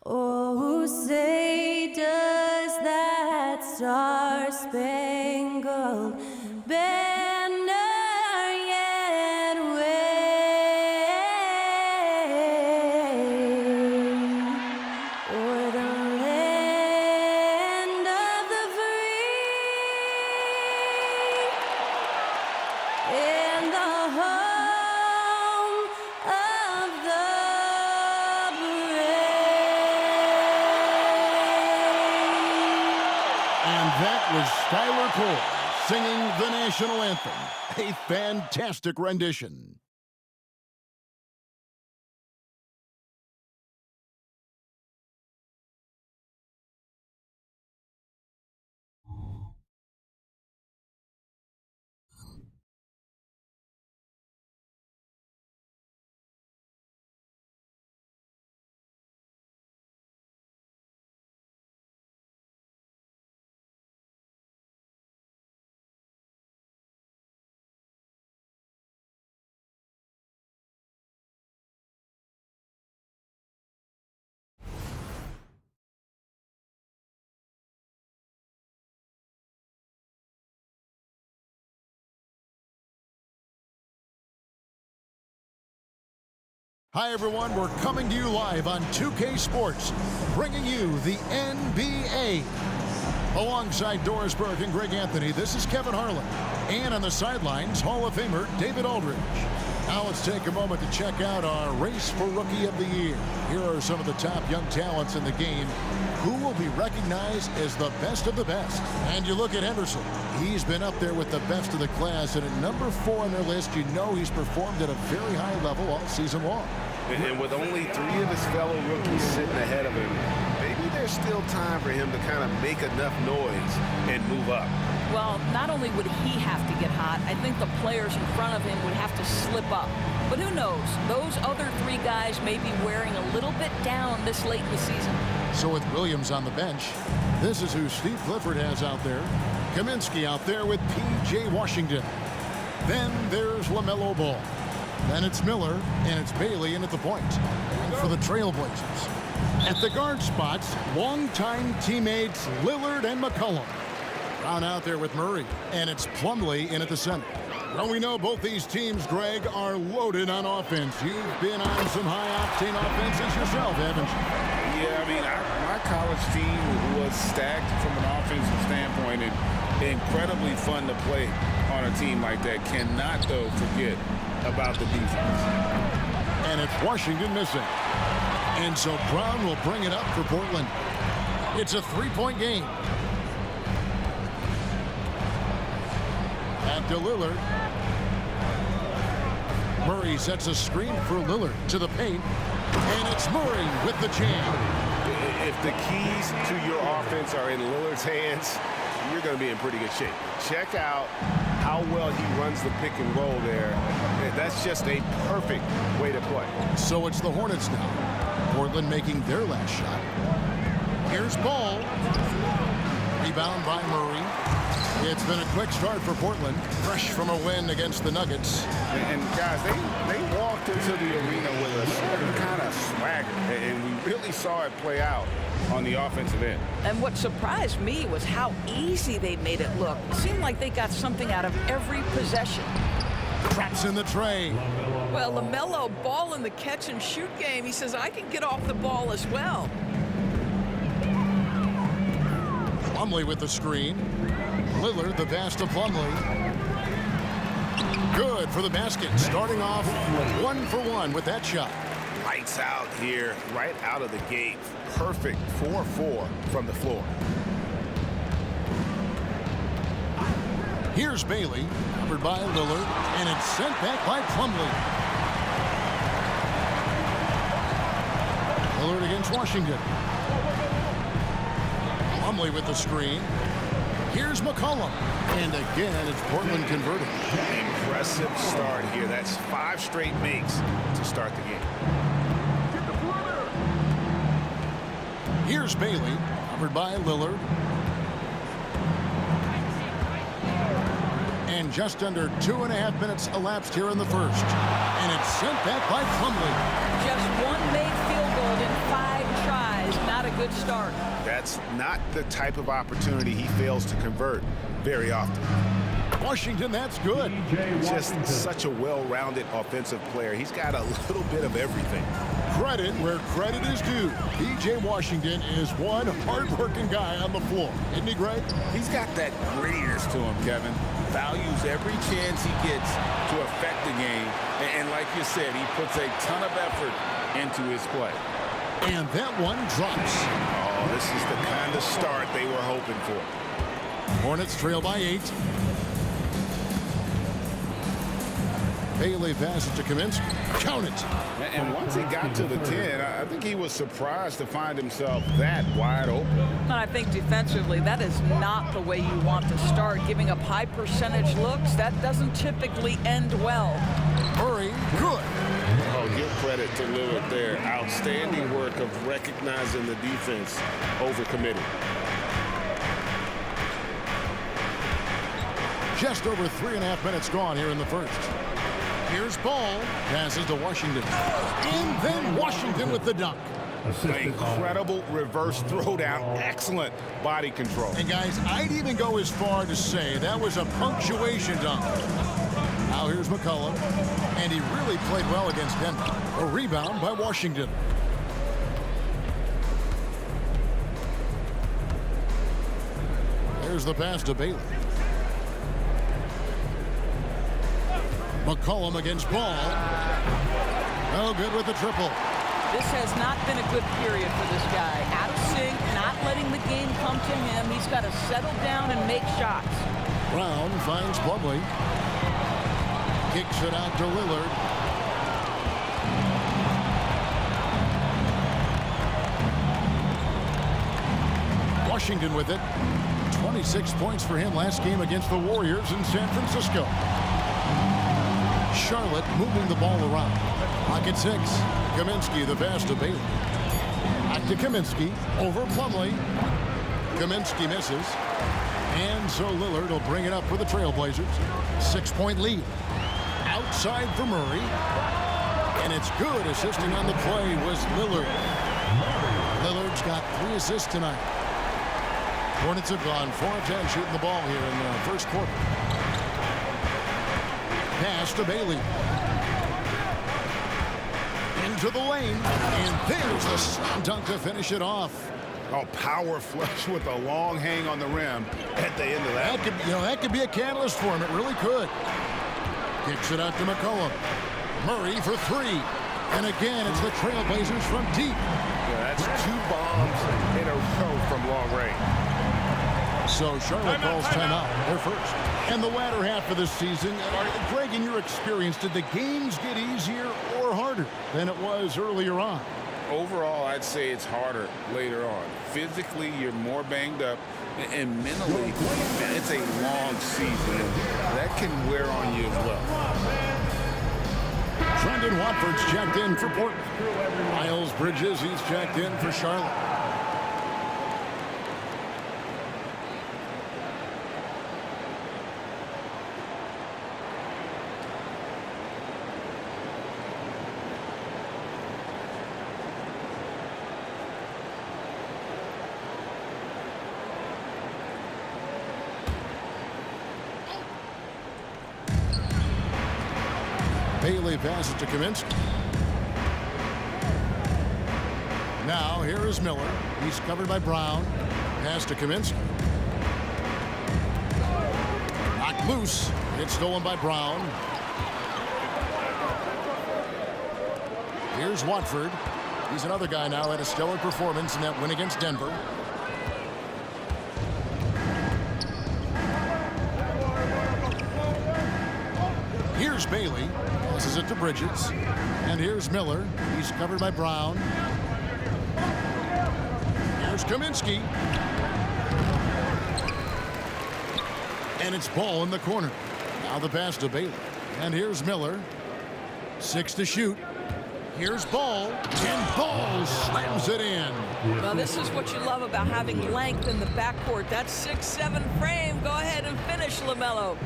Oh, say does that star-spangled banner yet wave o'er the land of the free and the home of the That was Skylar Cole singing the national anthem. A fantastic rendition. Hi, everyone. We're coming to you live on 2K Sports, bringing you the NBA. Alongside Doris Burke and Greg Anthony, this is Kevin Harlan. And on the sidelines, Hall of Famer David Aldridge. Now let's take a moment to check out our race for Rookie of the Year. Here are some of the top young talents in the game who will be recognized as the best of the best. And you look at Henderson. He's been up there with the best of the class, and at number 4 on their list, you know he's performed at a very high level all season long. And with only 3 of his fellow rookies sitting ahead of him, maybe there's still time for him to kind of make enough noise and move up. Well, not only would he have to get hot, I think the players in front of him would have to slip up. But who knows? Those other 3 guys may be wearing a little bit down this late in the season. So with Williams on the bench, this is who Steve Clifford has out there. Kaminsky out there with P.J. Washington. Then there's LaMelo Ball. Then it's Miller, and it's Bailey in at the point. And for the Trailblazers, at the guard spots, longtime teammates Lillard and McCollum. Brown out there with Murray, and it's Plumlee in at the center. Well, we know both these teams, Greg, are loaded on offense. You've been on some high-octane offenses yourself, haven't you? Yeah, I mean, my college team was stacked from an offensive standpoint and incredibly fun to play on a team like that. Cannot, though, forget about the defense. And it's Washington missing. And so Brown will bring it up for Portland. It's a 3-point game. Back to Lillard. Murray sets a screen for Lillard to the paint. And it's Murray with the jam. If the keys to your offense are in Lillard's hands, you're going to be in pretty good shape. Check out how well he runs the pick and roll there. That's just a perfect way to play. So it's the Hornets now. Portland making their last shot. Here's Ball. Rebound by Murray. It's been a quick start for Portland. Fresh from a win against the Nuggets. And guys, they walked into the arena with a certain kind of swagger, and we really saw it play out on the offensive end. And what surprised me was how easy they made it look. It seemed like they got something out of every possession. Traps in the tray. Well, LaMelo Ball in the catch-and-shoot game, he says, I can get off the ball as well. Plumlee with the screen. Lillard, the pass to Plumlee. Good for the basket. Starting off 1 for 1 with that shot. Lights out here, right out of the gate. Perfect 4-4 from the floor. Here's Bailey, covered by Lillard, and it's sent back by Plumlee. Lillard against Washington. Plumlee with the screen. Here's McCollum. And again, it's Portland converting. Impressive start here. That's 5 straight makes to start the game. Here's Bailey, covered by Lillard. And just under 2.5 minutes elapsed here in the first. And it's sent back by Plumlee. Just one made field goal in 5 tries is not a good start. That's not the type of opportunity he fails to convert very often. Washington, that's good. Just such a well-rounded offensive player. He's got a little bit of everything. Credit where credit is due. P.J. Washington is one hard-working guy on the floor. Isn't he, Greg? He's got that grittiness to him, Kevin. Values every chance he gets to affect the game. And like you said, he puts a ton of effort into his play. And that one drops. Oh, this is the kind of start they were hoping for. Hornets trail by 8. Bailey passes to Kaminsky. Count it. And once he got to the 10, I think he was surprised to find himself that wide open. And I think defensively, that is not the way you want to start. Giving up high percentage looks, that doesn't typically end well. Murray, good. Oh, give credit to Lillard there. Outstanding work of recognizing the defense overcommitted. Just over 3.5 minutes gone here in the first. Here's Ball. Passes to Washington. And then Washington with the dunk. Incredible reverse throwdown. Excellent body control. And guys, I'd even go as far to say that was a punctuation dunk. Now here's McCollum. And he really played well against Denver. A rebound by Washington. There's the pass to Bailey. McCollum against Ball. No good with the triple. This has not been a good period for this guy. Out of sync, not letting the game come to him. He's got to settle down and make shots. Brown finds Plumlee. Kicks it out to Lillard. Washington with it. 26 points for him last game against the Warriors in San Francisco. Charlotte moving the ball around. Pocket 6. Kaminsky, the pass to Bailey. Back to Kaminsky. Over Plumlee. Kaminsky misses. And so Lillard will bring it up for the Trailblazers. 6-point lead. Outside for Murray. And it's good. Assisting on the play was Lillard. Lillard's got 3 assists tonight. Hornets have gone 4 of 10 shooting the ball here in the first quarter. Pass to Bailey. Into the lane. And there's the slam dunk to finish it off. Oh, power flush with a long hang on the rim at the end of that. That could be a catalyst for him. It really could. Kicks it out to McCollum. Murray for 3. And again, it's the Trailblazers from deep. Yeah, that's 2 bombs in a row from long range. So Charlotte calls timeout. They're first. And the latter half of this season, Greg, in your experience, did the games get easier or harder than it was earlier on? Overall, I'd say it's harder later on. Physically, you're more banged up, and mentally, man, it's a long season, and that can wear on you as well. Trendon Watford's checked in for Portland. Miles Bridges, he's checked in for Charlotte. Bailey passes to Kaminsky. Now here is Miller. He's covered by Brown. Pass to Kaminsky. Knocked loose. It's stolen by Brown. Here's Watford. He's another guy now that had a stellar performance in that win against Denver. Here's Bailey. Passes it to Bridges. And here's Miller. He's covered by Brown. Here's Kaminsky. And it's Ball in the corner. Now the pass to Bailey. And here's Miller. 6 to shoot. Here's Ball. And Ball slams it in. Now this is what you love about having length in the backcourt. That 6'7" frame. Go ahead and finish, LaMelo.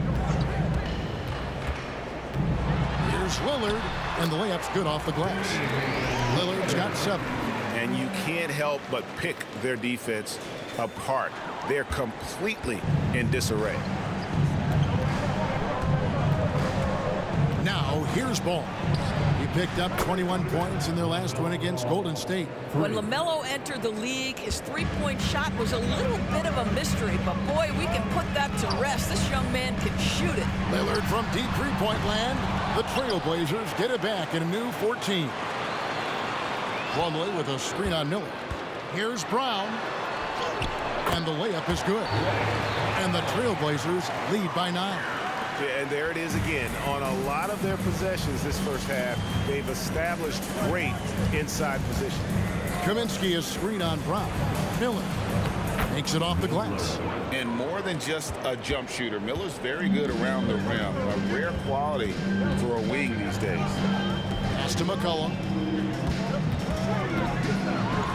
Here's Lillard, and the layup's good off the glass. Lillard's got 7. And and you can't help but pick their defense apart. They're completely in disarray. Now, here's Ball. He picked up 21 points in their last win against Golden State. When LaMelo entered the league, his three-point shot was a little bit of a mystery, but boy, we can put that to rest. This young man can shoot it. Lillard from deep three-point land. The Trailblazers get it back in a new 14. Plumlee with a screen on Miller. Here's Brown. And the layup is good. And the Trailblazers lead by 9. Yeah, and there it is again. On a lot of their possessions this first half, they've established great inside position. Kaminsky is screen on Brown. Miller makes it off the glass. And more than just a jump shooter, Miller's very good around the rim. A rare quality for a wing these days. Pass to McCollum.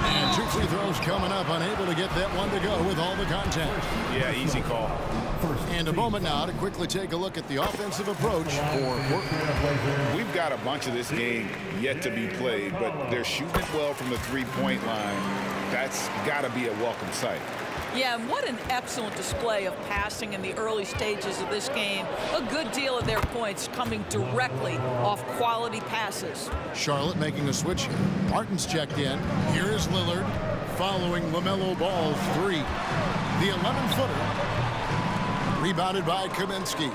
And 2 free throws coming up. Unable to get that one to go with all the contact. Yeah, easy call. And a moment now to quickly take a look at the offensive approach for Portland. We've got a bunch of this game yet to be played, but they're shooting it well from the three-point line. That's got to be a welcome sight. Yeah, and what an excellent display of passing in the early stages of this game. A good deal of their points coming directly off quality passes. Charlotte making a switch here. Martin's checked in. Here is Lillard following LaMelo Ball's 3. The 11-footer. Rebounded by Kaminsky.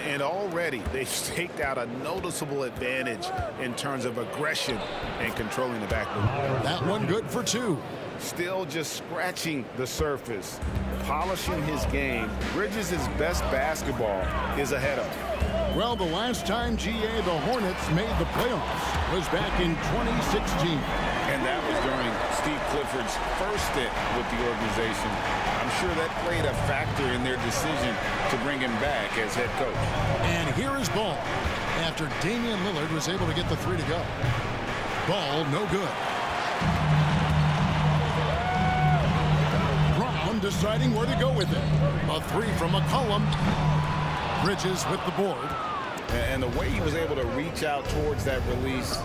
And already they've staked out a noticeable advantage in terms of aggression and controlling the backboard. That one good for 2. Still just scratching the surface, polishing his game. Bridges' best basketball is ahead of him. Well, the last time GA the Hornets made the playoffs was back in 2016. And that was during Steve Clifford's first stint with the organization. I'm sure that played a factor in their decision to bring him back as head coach. And here is Ball after Damian Lillard was able to get the 3 to go. Ball no good. Brown deciding where to go with it. A 3 from McCollum. Bridges with the board. And the way he was able to reach out towards that release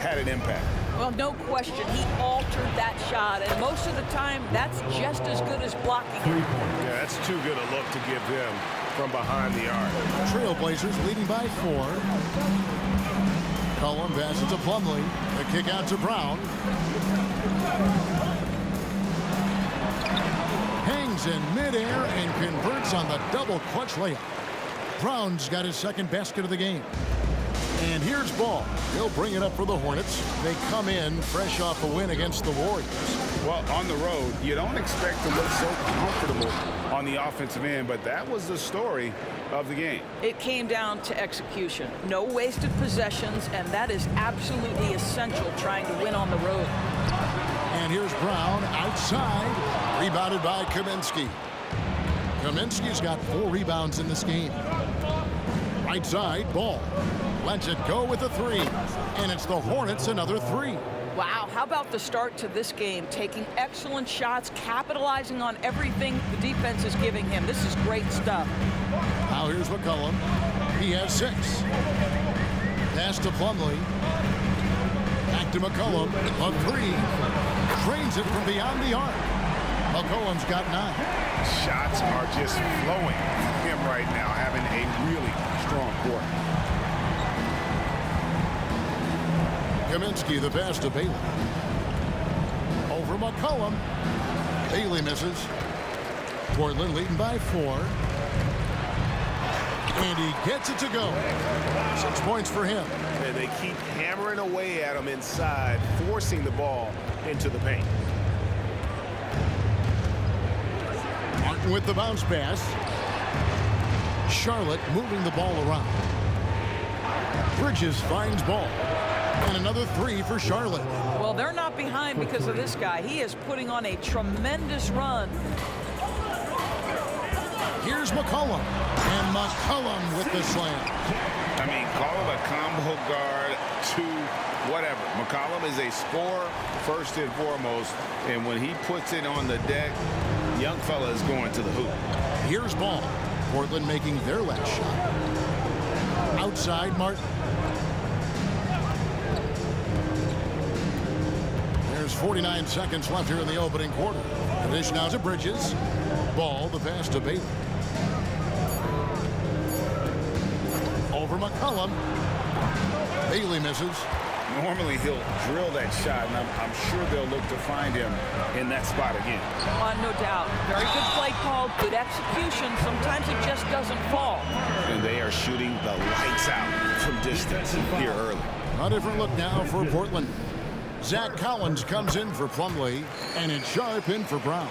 had an impact. Well, no question, he altered that shot, and most of the time, that's just as good as blocking it. Yeah, that's too good a look to give them from behind the arc. Trailblazers leading by 4. Cullum passes to Plumlee. The kick out to Brown. Hangs in midair and converts on the double clutch layup. Brown's got his second basket of the game. And here's Ball. He'll bring it up for the Hornets. They come in fresh off a win against the Warriors. Well, on the road, you don't expect to look so comfortable on the offensive end, but that was the story of the game. It came down to execution. No wasted possessions, and that is absolutely essential trying to win on the road. And here's Brown outside. Rebounded by Kaminsky. Kaminsky's got 4 rebounds in this game. Right side, Ball. Lets it go with a 3. And it's the Hornets another 3. Wow, how about the start to this game? Taking excellent shots, capitalizing on everything the defense is giving him. This is great stuff. Now here's McCollum. He has 6. Pass to Plumlee. Back to McCollum. A 3. Trains it from beyond the arc. McCollum's got 9. Shots are just flowing from him right now, having a really strong quarter. Kaminsky the pass to Bailey. Over McCollum. Bailey misses. Portland leading by 4. And he gets it to go. 6 points for him. And they keep hammering away at him inside, forcing the ball into the paint. Martin with the bounce pass. Charlotte moving the ball around. Bridges finds Ball. And another 3 for Charlotte. Well, they're not behind because of this guy. He is putting on a tremendous run. Here's McCollum. And McCollum with the slam. I mean, call him a combo guard to whatever. McCollum is a scorer first and foremost. And when he puts it on the deck, young fella is going to the hoop. Here's Ball. Portland making their last shot. Outside Martin. There's 49 seconds left here in the opening quarter. The dish now to Bridges. Ball, the pass to Bailey. Over McCollum. Bailey misses. Normally he'll drill that shot, and I'm sure they'll look to find him in that spot again. No doubt. Very good play call, good execution. Sometimes it just doesn't fall. And they are shooting the lights out from distance here early. A different look now for Portland. Zach Collins comes in for Plumlee, and it's Sharp in for Brown.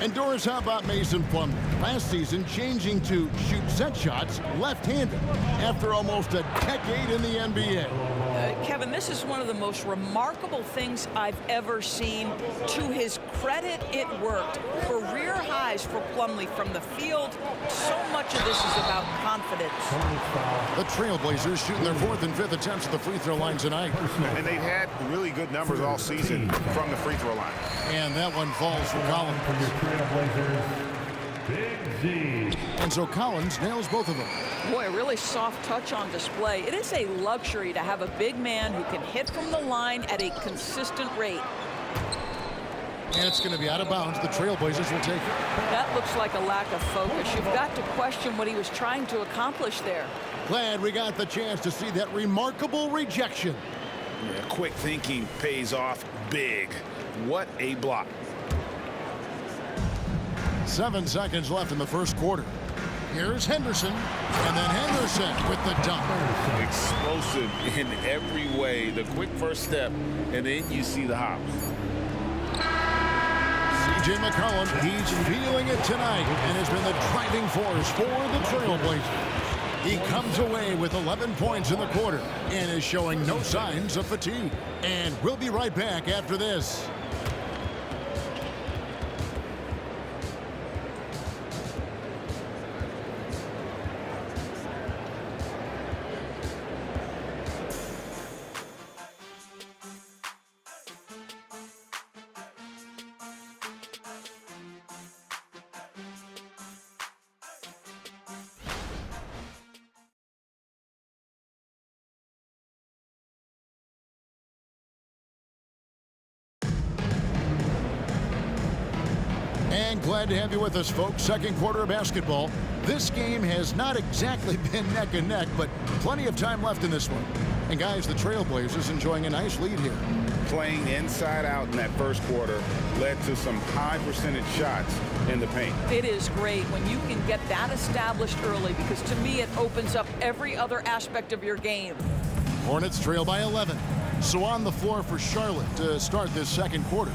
And Doris, how about Mason Plumlee? Last season changing to shoot set shots left-handed after almost a decade in the NBA. Kevin, this is one of the most remarkable things I've ever seen. To his credit, it worked. Career highs for Plumlee from the field. So much of this is about confidence. The Trailblazers shooting their 4th and 5th attempts at the free throw line tonight. And they've had really good numbers all season from the free throw line. And that one falls for Collins. And so Collins nails both of them. Boy, a really soft touch on display. It is a luxury to have a big man who can hit from the line at a consistent rate. And it's going to be out of bounds. The Trailblazers will take it. That looks like a lack of focus. You've got to question what he was trying to accomplish there. Glad we got the chance to see that remarkable rejection. Yeah, quick thinking pays off big. What a block. 7 seconds left in the first quarter. Here's Henderson, and then Henderson with the dunk. Explosive in every way. The quick first step, and then you see the hops. C.J. McCollum, he's feeling it tonight and has been the driving force for the Trailblazers. He comes away with 11 points in the quarter and is showing no signs of fatigue. And we'll be right back after this. And glad to have you with us, folks. Second quarter of basketball. This game has not exactly been neck and neck, but plenty of time left in this one. And guys, the Trailblazers enjoying a nice lead here. Playing inside out in that first quarter led to some high percentage shots in the paint. It is great when you can get that established early, because to me it opens up every other aspect of your game. Hornets trail by 11. So on the floor for Charlotte to start this second quarter.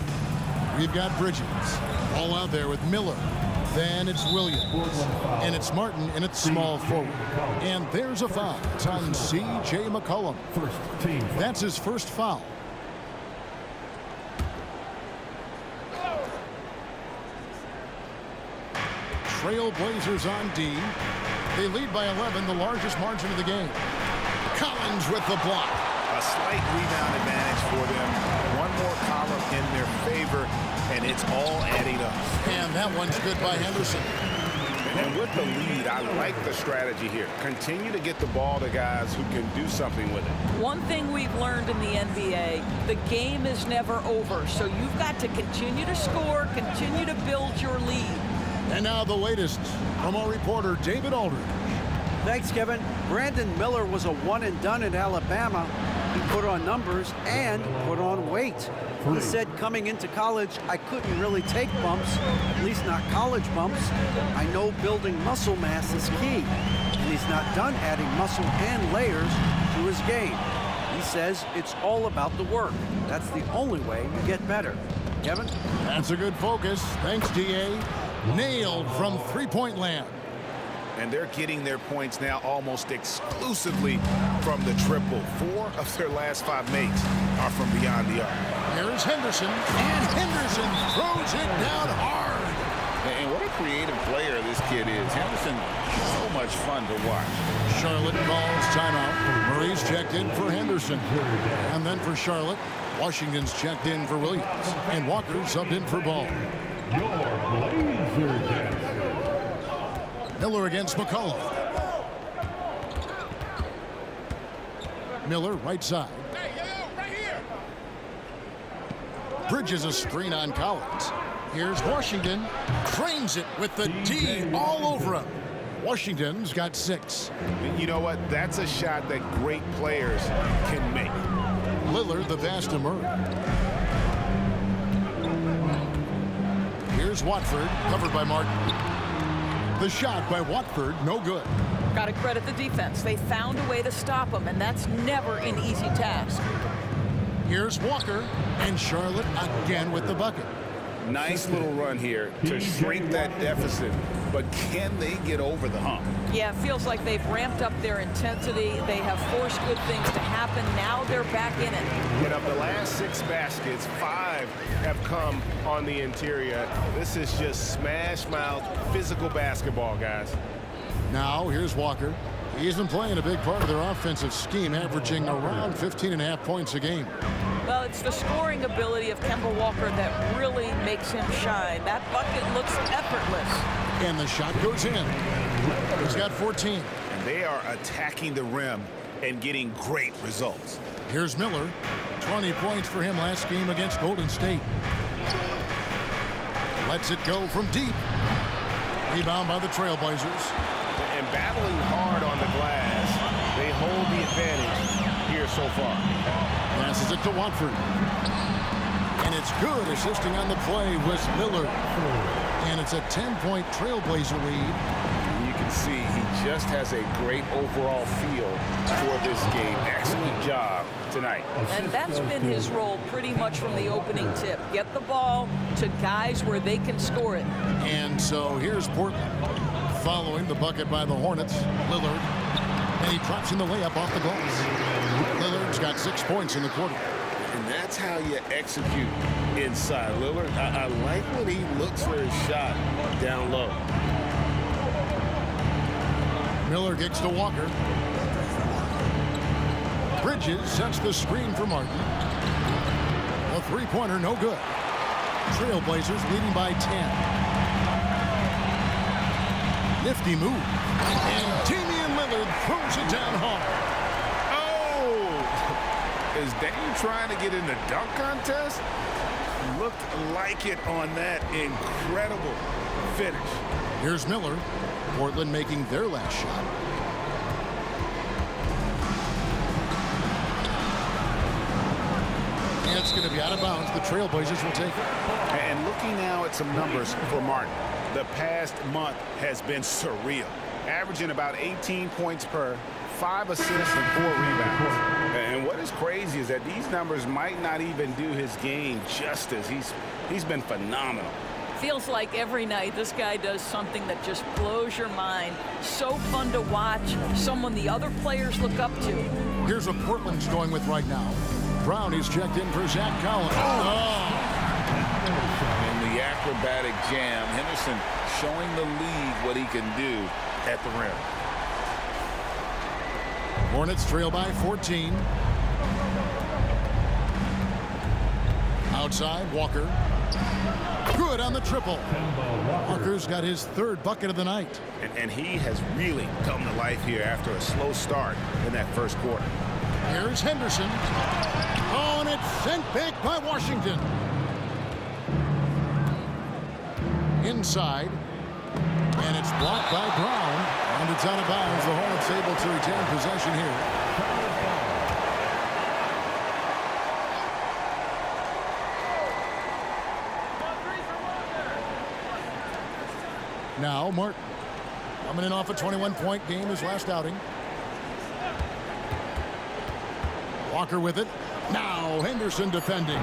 We've got Bridges all out there with Miller. Then it's Williams. And it's Martin, and it's small forward. And there's a foul. It's on C.J. McCollum. That's his first foul. Trailblazers on D. They lead by 11, the largest margin of the game. Collins with the block. A slight rebound advantage for them. One more column in their favor, and it's all adding up. And that one's good by Henderson. And with the lead, I like the strategy here. Continue to get the ball to guys who can do something with it. One thing we've learned in the NBA, the game is never over. So you've got to continue to score, continue to build your lead. And now the latest from our reporter, David Aldridge. Thanks, Kevin. Brandon Miller was a one-and-done in Alabama. He put on numbers and put on weight. He said coming into college, I couldn't really take bumps, at least not college bumps. I know building muscle mass is key, and he's not done adding muscle and layers to his game. He says it's all about the work. That's the only way you get better. Kevin? That's a good focus. Thanks, D.A. Nailed from three-point land. And they're getting their points now almost exclusively from the triple. 4 of their last 5 makes are from beyond the arc. Here's Henderson, and Henderson throws it down hard. And what a creative player this kid is. Henderson, so much fun to watch. Charlotte calls timeout. Murray's checked in for Henderson. And then for Charlotte, Washington's checked in for Williams. And Walker subbed in for Ball. Miller against McCollum. Miller, right side. Bridges a screen on Collins. Here's Washington. Frames it with the D all over him. Washington's got 6. You know what? That's a shot that great players can make. Lillard the pass to Murray. Here's Watford, covered by Martin. The shot by Watford, no good. Got to credit the defense. They found a way to stop him, and that's never an easy task. Here's Walker, and Charlotte again with the bucket. Nice little run here to shrink that deficit, but can they get over the hump? Yeah, it feels like they've ramped up their intensity. They have forced good things to happen. Now they're back in it. And of the last 6 baskets, 5 have come on the interior. This is just smash-mouth physical basketball, guys. Now, here's Walker. He's been playing a big part of their offensive scheme, averaging around 15.5 points a game. Well, it's the scoring ability of Kemba Walker that really makes him shine. That bucket looks effortless. And the shot goes in. He's got 14. And they are attacking the rim and getting great results. Here's Miller. 20 points for him last game against Golden State. Lets it go from deep. Rebound by the Trailblazers. And battling hard on the glass, they hold the advantage here so far. Passes it to Watford. And it's good. Assisting on the play was Lillard. And it's a 10-point Trailblazer lead. You can see he just has a great overall feel for this game. Excellent job tonight. And that's been his role pretty much from the opening tip. Get the ball to guys where they can score it. And so here's Portland. Following the bucket by the Hornets, Lillard. And he drops in the layup off the glass. Lillard's got 6 points in the quarter. And that's how you execute inside. Lillard, I like when he looks for his shot down low. Miller kicks to Walker. Bridges sets the screen for Martin. A three-pointer, no good. Trailblazers leading by 10. Nifty move. And Damian Lillard throws it down hard. Oh! Is Dame trying to get in the dunk contest? Looked like it on that incredible finish. Here's Miller. Portland making their last shot. And it's going to be out of bounds. The Trailblazers will take it. And looking now at some numbers for Martin. The past month has been surreal. Averaging about 18 points per, 5 assists and 4 rebounds. And what is crazy is that these numbers might not even do his game justice. He's been phenomenal. Feels like every night this guy does something that just blows your mind. So fun to watch. Someone the other players look up to. Here's what Portland's going with right now. Brown is checked in for Zach Collins. And the acrobatic jam. Henderson showing the league what he can do at the rim. Hornets trail by 14. Outside, Walker. Good on the triple. Walker's got his 3rd bucket of the night. And he has really come to life here after a slow start in that first quarter. Here's Henderson. Oh, and it's sent back by Washington. Inside. And it's blocked by Brown. And it's out of bounds. The Hornets able to retain possession here. Now Martin coming in off a 21-point game his last outing. Walker with it. Now Henderson defending.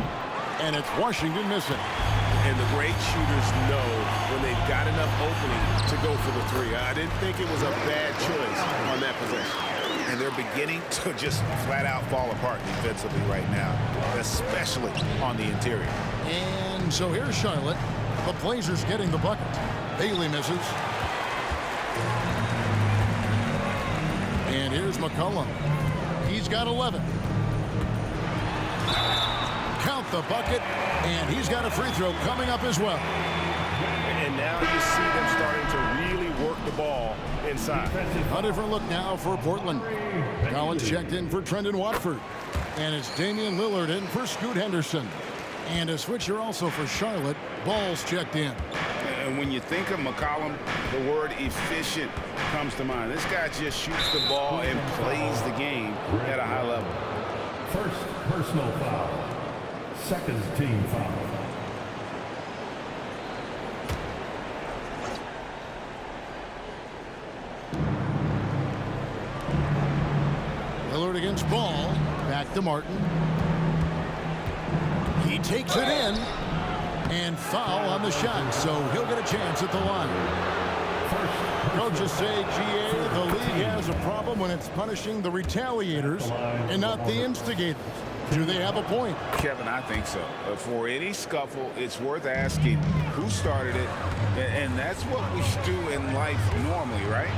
And it's Washington missing. And the great shooters know when they've got enough opening to go for the 3. I didn't think it was a bad choice on that possession. And they're beginning to just flat out fall apart defensively right now, especially on the interior. And so here's Charlotte. The Blazers getting the bucket. Bailey misses. And here's McCollum. He's got 11. Count the bucket, and he's got a free throw coming up as well. And now you see them starting to really work the ball inside. A different look now for Portland. Collins checked in for Trendon Watford. And it's Damian Lillard in for Scoot Henderson. And a switcher also for Charlotte. Ball's checked in. And when you think of McCollum, the word efficient comes to mind. This guy just shoots the ball and plays the game at a high level. First personal foul. Second team foul. Lillard against Ball. Back to Martin. He takes it in. And foul on the shot, so he'll get a chance at the line. Coaches say, GA, the league has a problem when it's punishing the retaliators and not the instigators. Do they have a point? Kevin, I think so. For any scuffle, it's worth asking who started it, and that's what we should do in life normally, right?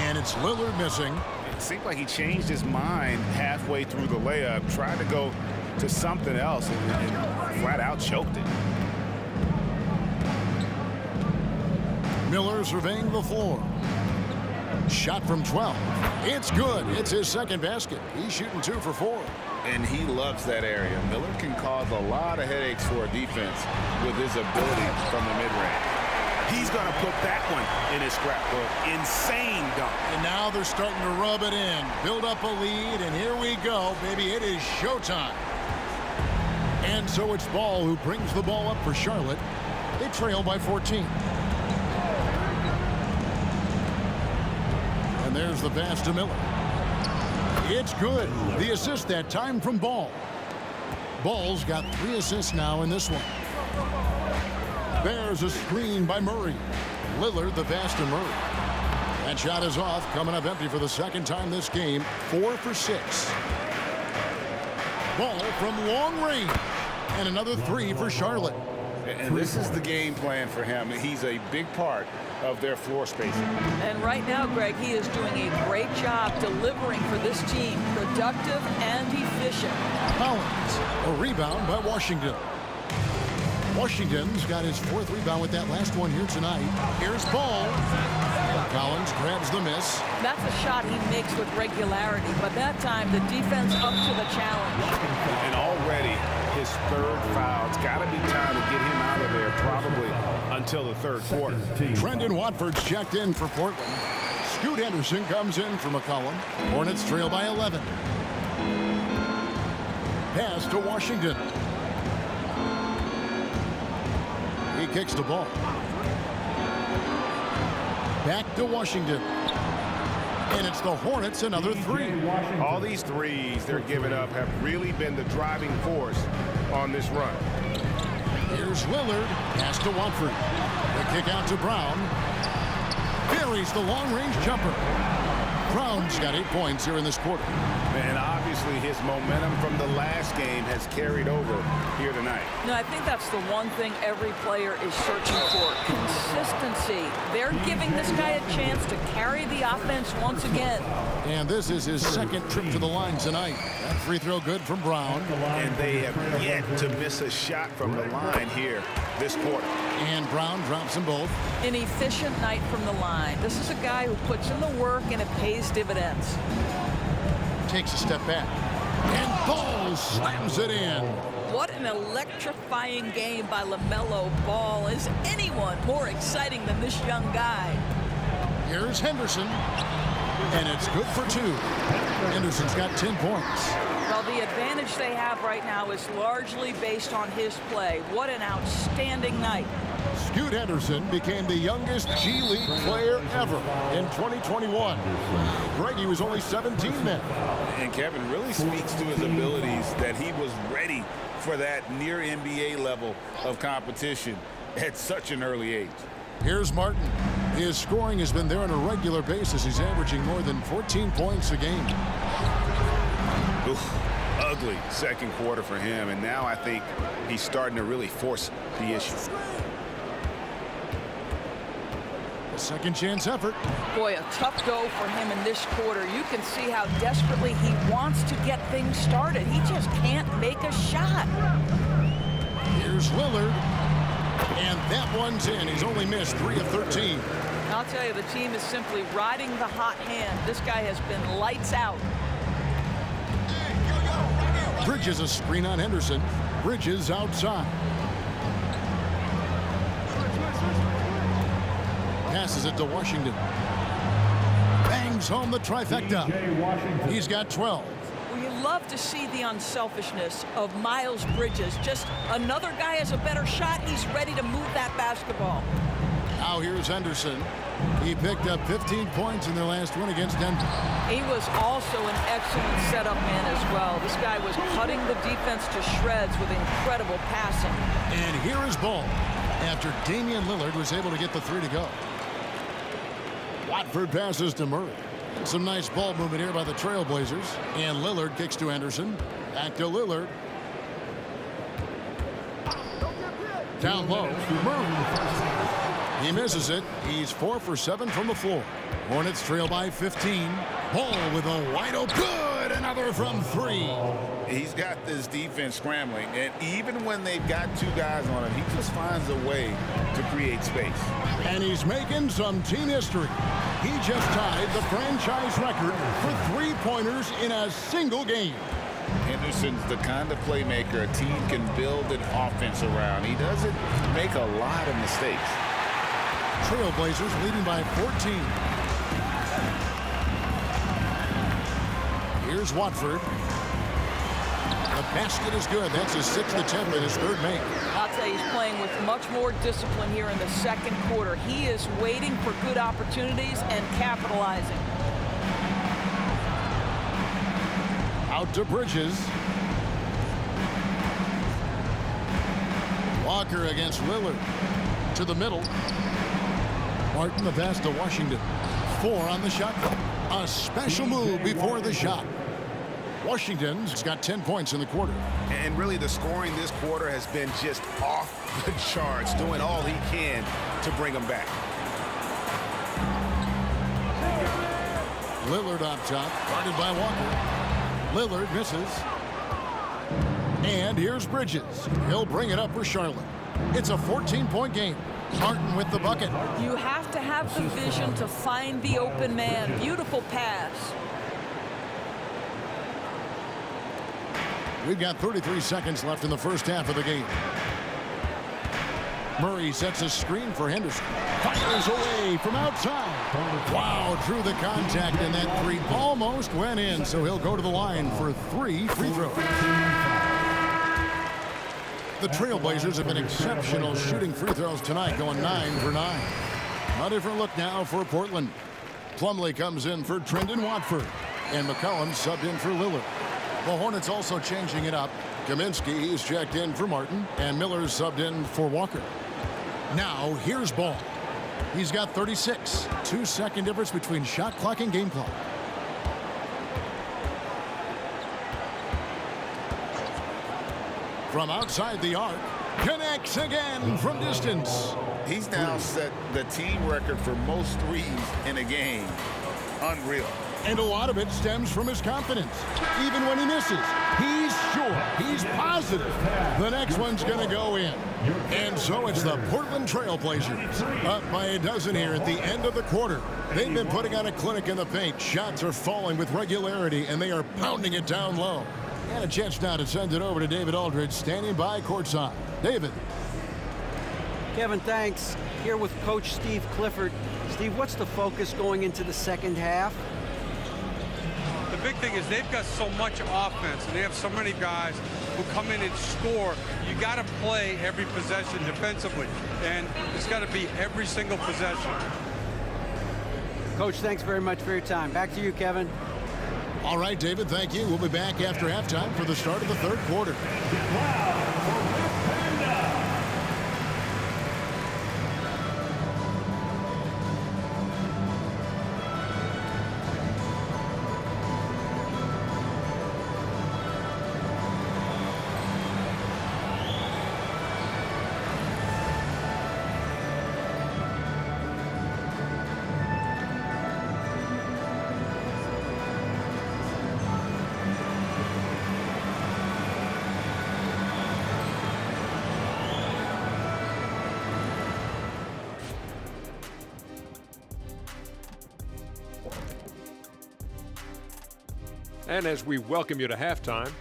And it's Lillard missing. It seemed like he changed his mind halfway through the layup, tried to go to something else, and flat out choked it. Miller surveying the floor. Shot from 12. It's good. It's his second basket. He's shooting 2 for 4. And he loves that area. Miller can cause a lot of headaches for a defense with his ability from the mid-range. He's going to put that one in his scrapbook. Insane dunk. And now they're starting to rub it in. Build up a lead, and here we go, baby. It is showtime. And so it's Ball who brings the ball up for Charlotte. They trail by 14. And there's the pass to Miller. It's good. The assist that time from Ball. Ball's got 3 assists now in this one. There's a screen by Murray. Lillard the pass to Murray. That shot is off, coming up empty for the second time this game. 4 for 6. Ball from long range. And another 3 for Charlotte. And this is the game plan for him. He's a big part of their floor spacing. And right now, Greg, he is doing a great job delivering for this team. Productive and efficient. Collins, a rebound by Washington. Washington's got his 4th rebound with that last one here tonight. Here's Ball. Collins grabs the miss. That's a shot he makes with regularity, but that time the defense up to the challenge. And already his 3rd foul. It's got to be time to get him out of there probably until the 3rd quarter. Trendon Watford's checked in for Portland. Scoot Henderson comes in for McCollum. Hornets trail by 11. Pass to Washington. He kicks the ball. Back to Washington. And it's the Hornets, another 3. All these threes they're giving up have really been the driving force on this run. Here's Lillard. Pass to Watford. The kick out to Brown. Buries the long-range jumper. Brown's got 8 points here in this quarter. And obviously his momentum from the last game has carried over here tonight. No, I think that's the one thing every player is searching for. Consistency. They're giving this guy a chance to carry the offense once again. And this is his 2nd trip to the line tonight. That free throw good from Brown. And they have yet to miss a shot from the line here this quarter. And Brown drops them both. An efficient night from the line. This is a guy who puts in the work and it pays dividends. Takes a step back. And Ball slams it in. What an electrifying game by LaMelo Ball. Is anyone more exciting than this young guy? Here's Henderson. And it's good for 2. Henderson's got 10 points. Well, the advantage they have right now is largely based on his play. What an outstanding night. Scoot Henderson became the youngest G League player ever in 2021. Greggy was only 17 then. And Kevin really speaks to his abilities that he was ready for that near NBA level of competition at such an early age. Here's Martin. His scoring has been there on a regular basis. He's averaging more than 14 points a game. Oof, ugly 2nd quarter for him, and now I think he's starting to really force the issue. A second chance effort. Boy, a tough go for him in this quarter. You can see how desperately he wants to get things started. He just can't make a shot. Here's Lillard. And that one's in. He's only missed 3 of 13. I'll tell you, the team is simply riding the hot hand. This guy has been lights out. Bridges a screen on Henderson. Bridges outside. Passes it to Washington. Bangs home the trifecta. He's got 12. We love to see the unselfishness of Miles Bridges. Just another guy has a better shot. He's ready to move that basketball. Now here's Henderson. He picked up 15 points in their last win against Denver. He was also an excellent setup man as well. This guy was cutting the defense to shreds with incredible passing. And here is Ball after Damian Lillard was able to get the three to go. Watford passes to Murray. Some nice ball movement here by the Trailblazers. And Lillard kicks to Henderson. Back to Lillard. Down low. Murray. He misses it. He's 4 for 7 from the floor. Hornets trail by 15. Ball with a wide open. Good. Another from 3. He's got this defense scrambling, and even when they've got 2 guys on him, he just finds a way to create space. And he's making some team history. He just tied the franchise record for three-pointers in a single game. Henderson's the kind of playmaker a team can build an offense around. He doesn't make a lot of mistakes. Trailblazers leading by 14. Here's Watford. The basket is good. That's his 6th attempt and his 3rd make. I'll tell you, he's playing with much more discipline here in the second quarter. He is waiting for good opportunities and capitalizing. Out to Bridges. Walker against Lillard. To the middle. Martin the pass to Washington. 4 on the shot clock. A special move before the shot. Washington's got 10 points in the quarter. And really the scoring this quarter has been just off the charts, doing all he can to bring them back. Lillard up top, guarded by Walker. Lillard misses. And here's Bridges. He'll bring it up for Charlotte. It's a 14-point game. Martin with the bucket. You have to have the vision to find the open man. Beautiful pass. We've got 33 seconds left in the first half of the game. Murray sets a screen for Henderson. Fires away from outside. Wow, drew the contact, and that 3 almost went in, so he'll go to the line for 3 free throws. The Trailblazers have been exceptional shooting free throws tonight, going 9 for 9. A different look now for Portland. Plumlee comes in for Trendon Watford, and McCollum subbed in for Lillard. The Hornets also changing it up. Kaminsky, he's checked in for Martin, and Miller's subbed in for Walker. Now, here's Ball. He's got 36. 2-second difference between shot clock and game clock. From outside the arc, connects again from distance. He's now set the team record for most threes in a game. Unreal. And a lot of it stems from his confidence. Even when he misses, he's sure, he's positive the next one's going to go in. And so it's the Portland Trailblazers up by a dozen here at the end of the quarter. They've been putting on a clinic in the paint. Shots are falling with regularity, and they are pounding it down low. And a chance now to send it over to David Aldridge, standing by courtside. David. Kevin, thanks. Here with Coach Steve Clifford. Steve, what's the focus going into the second half? The big thing is they've got so much offense, and they have so many guys who come in and score. You got to play every possession defensively, and it's got to be every single possession. Coach, thanks very much for your time. Back to you, Kevin. All right, David, thank you. We'll be back after halftime for the start of the third quarter. And as we welcome you to halftime,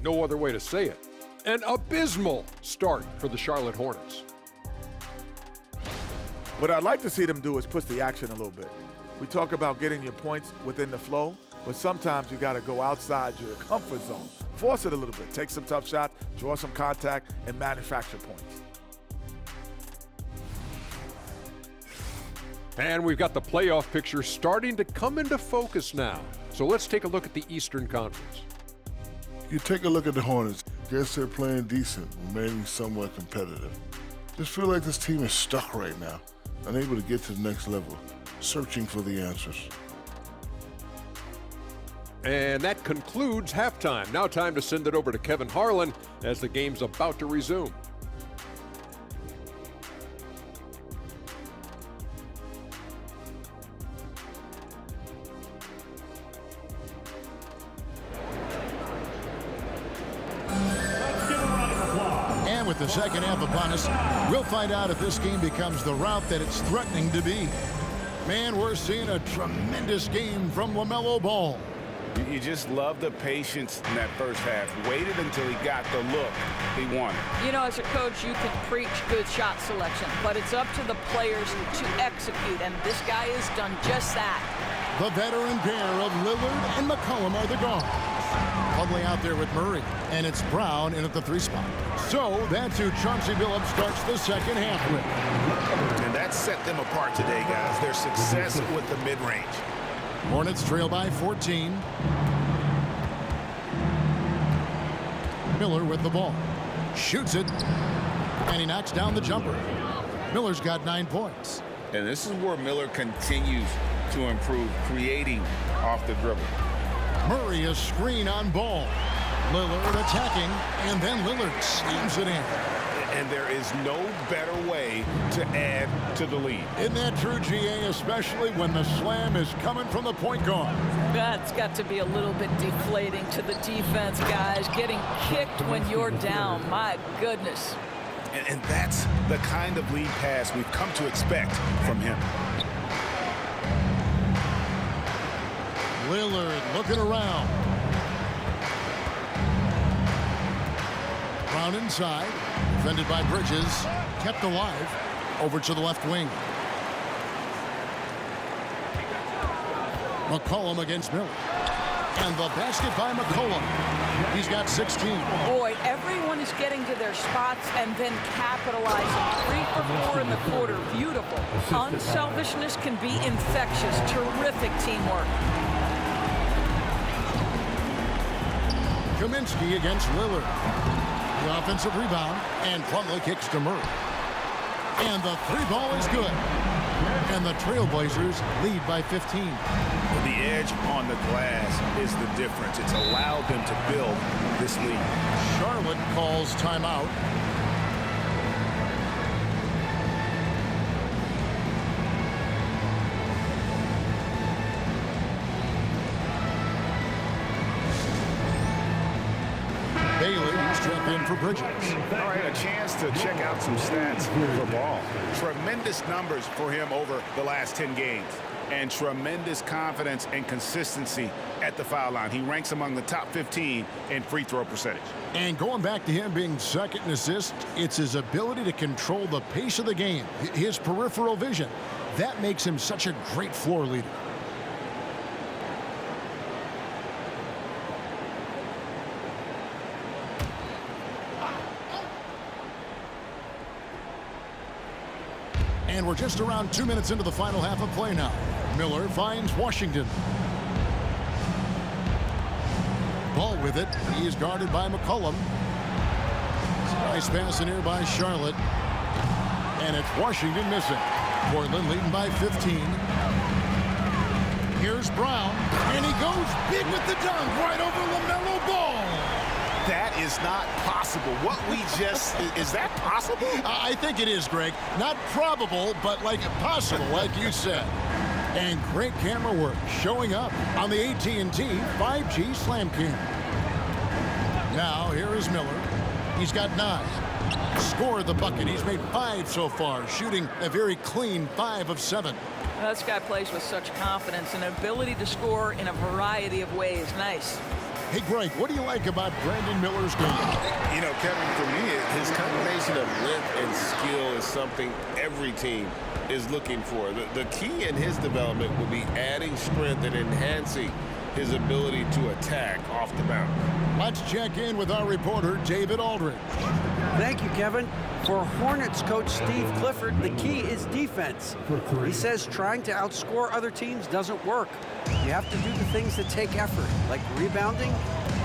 No other way to say it. An abysmal start for the Charlotte Hornets. What I'd like to see them do is push the action a little bit. We talk about getting your points within the flow, but sometimes you got to go outside your comfort zone. Force it a little bit. Take some tough shots, draw some contact, and manufacture points. And we've got the playoff picture starting to come into focus now. So let's take a look at the Eastern Conference. You take a look at the Hornets. Guess they're playing decent, remaining somewhat competitive. Just feel like this team is stuck right now, unable to get to the next level, searching for the answers. And that concludes halftime. Now time to send it over to Kevin Harlan as the game's about to resume. And with the second half upon us, we'll find out if this game becomes the route that it's threatening to be. Man, we're seeing a tremendous game from LaMelo Ball. You just love the patience in that first half. Waited until he got the look he wanted. You know, as a coach, you can preach good shot selection, but it's up to the players to execute, and this guy has done just that. The veteran pair of Lillard and McCollum are the guards. Huddling out there with Murray, and it's Brown in at the 3 spot. So that's who Chauncey Billups starts the second half with. And that set them apart today, guys. Their success with the mid-range. Hornets trail by 14. Miller with the ball. Shoots it. And he knocks down the jumper. Miller's got 9 points. And this is where Miller continues to improve, creating off the dribble. Murray a screen on Ball. Lillard attacking, and then Lillard slams it in. And there is no better way to add to the lead. Isn't that true, GA, especially when the slam is coming from the point guard? That's got to be a little bit deflating to the defense, guys. Getting kicked when you're down, my goodness. And that's the kind of lead pass we've come to expect from him. Lillard looking around. Brown inside, defended by Bridges, kept alive, over to the left wing. McCollum against Miller. And the basket by McCollum. He's got 16. Boy, everyone is getting to their spots and then capitalizing. 3 for 4 in the quarter. Beautiful. Unselfishness can be infectious. Terrific teamwork. Kaminsky against Lillard. The offensive rebound, and Plumlee kicks to Murray. And the 3-ball is good. And the Trailblazers lead by 15. The edge on the glass is the difference. It's allowed them to build this lead. Charlotte calls timeout. Bailey straight in for Bridges. All right, a chance to check out some stats for Ball. Tremendous numbers for him over the last 10 games. And tremendous confidence and consistency at the foul line. He ranks among the top 15 in free throw percentage. And going back to him being second in assists, it's his ability to control the pace of the game, his peripheral vision. That makes him such a great floor leader. And we're just around 2 minutes into the final half of play now. Miller finds Washington. Ball with it. He is guarded by McCollum. Nice pass in here by Charlotte. And it's Washington missing. Portland leading by 15. Here's Brown. And he goes big with the dunk right over LaMelo Ball. That is not possible. What we just, is that possible? I think it is, Greg. Not probable, but like possible, like you said. And great camera work showing up on the AT&T 5G Slam Cam. Now, here is Miller. He's got 9. Scored the bucket. He's made 5 so far, shooting a very clean 5 of 7. This guy plays with such confidence and ability to score in a variety of ways. Nice. Hey, Greg, what do you like about Brandon Miller's game? You know, Kevin, for me, his combination of length and skill is something every team is looking for. The key in his development will be adding strength and enhancing his ability to attack off the mound. Let's check in with our reporter, David Aldridge. Thank you, Kevin. For Hornets coach Steve Clifford, the key is defense. He says trying to outscore other teams doesn't work. You have to do the things that take effort, like rebounding,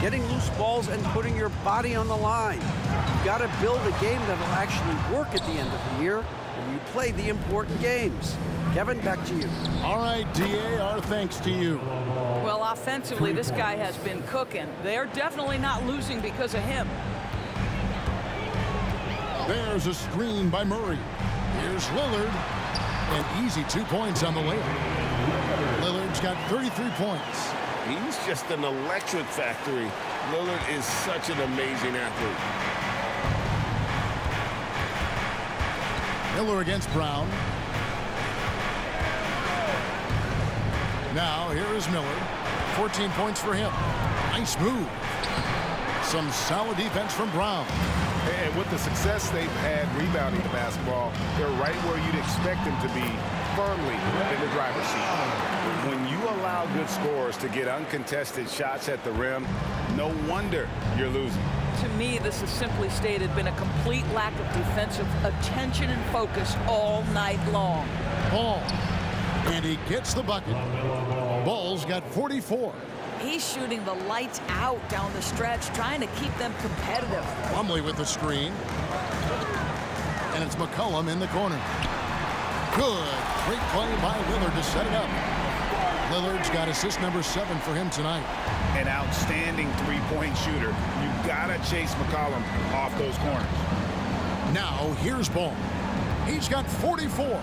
getting loose balls, and putting your body on the line. You've got to build a game that will actually work at the end of the year when you play the important games. Kevin, back to you. All right, DA, our thanks to you. Well, offensively, this guy has been cooking. They're definitely not losing because of him. There's a screen by Murray. Here's Lillard. An easy 2 points on the layup. Lillard's got 33 points. He's just an electric factory. Lillard is such an amazing athlete. Miller against Brown. Now, here is Miller. 14 points for him. Nice move. Some solid defense from Brown. And with the success they've had rebounding the basketball, they're right where you'd expect them to be, firmly in the driver's seat. When you allow good scorers to get uncontested shots at the rim, no wonder you're losing. To me, this has simply stated been a complete lack of defensive attention and focus all night long. Ball. And he gets the bucket. Ball's got 44. He's shooting the lights out down the stretch, trying to keep them competitive. Plumlee with the screen. And it's McCollum in the corner. Good. Great play by Lillard to set it up. Lillard's got assist number 7 for him tonight. An outstanding three-point shooter. You've got to chase McCollum off those corners. Now, here's Ball. He's got 44.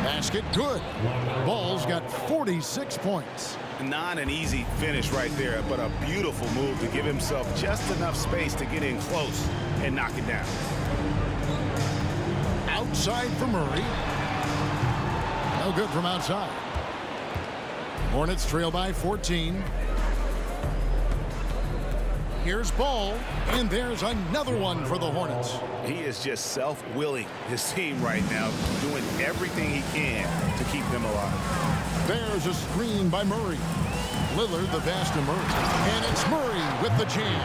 Basket good. Ball's got 46 points. Not an easy finish right there, but a beautiful move to give himself just enough space to get in close and knock it down. Outside for Murray. No good from outside. Hornets trail by 14. Here's Ball, and there's another one for the Hornets. He is just self-willing his team right now, doing everything he can to keep them alive. There's a screen by Murray. Lillard, the pass to Murray. And it's Murray with the jam.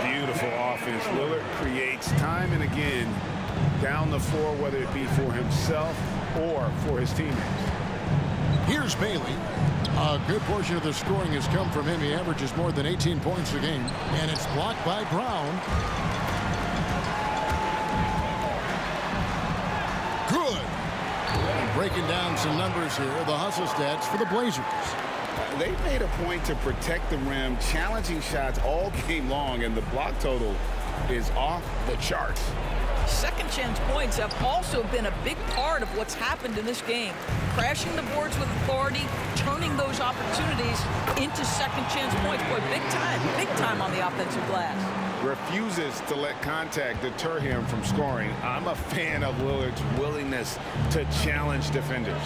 Beautiful offense. Lillard creates time and again down the floor, whether it be for himself or for his teammates. Here's Bailey. A good portion of the scoring has come from him. He averages more than 18 points a game. And it's blocked by Brown. Good. And breaking down some numbers here, the hustle stats for the Blazers. They made a point to protect the rim, challenging shots all game long, and the block total is off the charts. Second chance points have also been a big part of what's happened in this game. Crashing the boards with authority, turning those opportunities into second chance points. Boy, big time on the offensive glass. Refuses to let contact deter him from scoring. I'm a fan of Lillard's willingness to challenge defenders.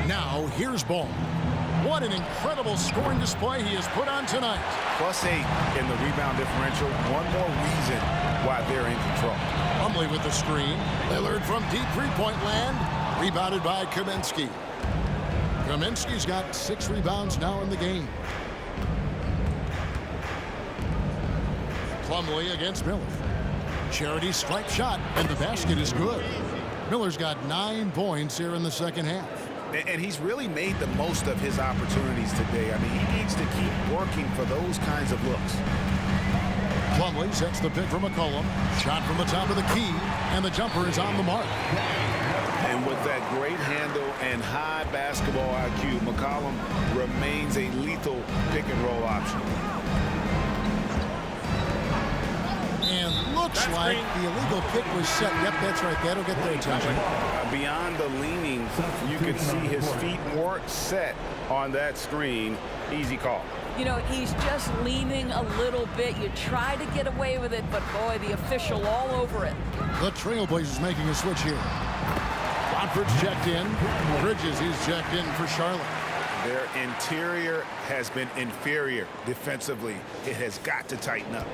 Now, here's Ball. What an incredible scoring display he has put on tonight. +8 in the rebound differential. One more reason why they're in control. Plumlee with the screen. Lillard from deep three-point land. Rebounded by Kaminsky. Kaminsky's got 6 rebounds now in the game. Plumlee against Miller. Charity stripe shot, and the basket is good. Miller's got 9 points here in the second half. And he's really made the most of his opportunities today. I mean, he needs to keep working for those kinds of looks. Plumlee sets the pick for McCollum. Shot from the top of the key, and the jumper is on the mark. And with that great handle and high basketball IQ, McCollum remains a lethal pick-and-roll option. And looks like the illegal pick was set. Yep, that's right. That'll get their attention. Beyond the leaning, you can see his feet weren't set on that screen. Easy call. You know, he's just leaning a little bit. You try to get away with it, but boy, the official all over it. The Trailblazers making a switch here. Watford's checked in. Bridges, he's checked in for Charlotte. Their interior has been inferior defensively. It has got to tighten up.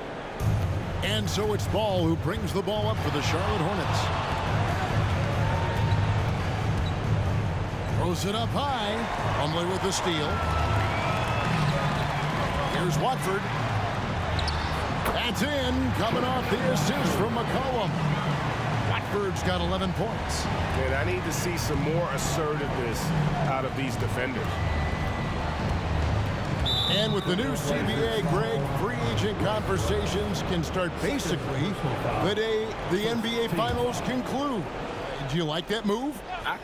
And so it's Ball who brings the ball up for the Charlotte Hornets. Throws it up high. Plumlee with the steal. Here's Watford. That's in. Coming off the assist from McCollum. Watford's got 11 points. And I need to see some more assertiveness out of these defenders. And with the new CBA, Greg, free agent conversations can start basically the day the NBA Finals conclude. Did you like that move?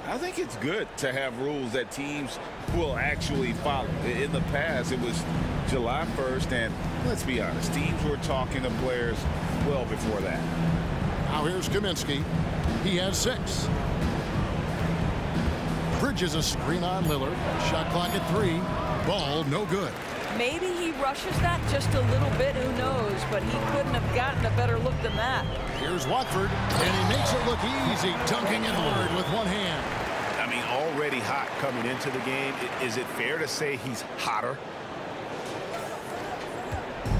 I think it's good to have rules that teams will actually follow. In the past, it was July 1st, and let's be honest, teams were talking to players well before that. Now here's Kaminsky. He has 6. Bridges a screen on Lillard. Shot clock at 3. Ball no good. Maybe he rushes that just a little bit, who knows, but he couldn't have gotten a better look than that. Here's Watford, and he makes it look easy, dunking it hard with one hand. I mean, already hot coming into the game. Is it fair to say he's hotter?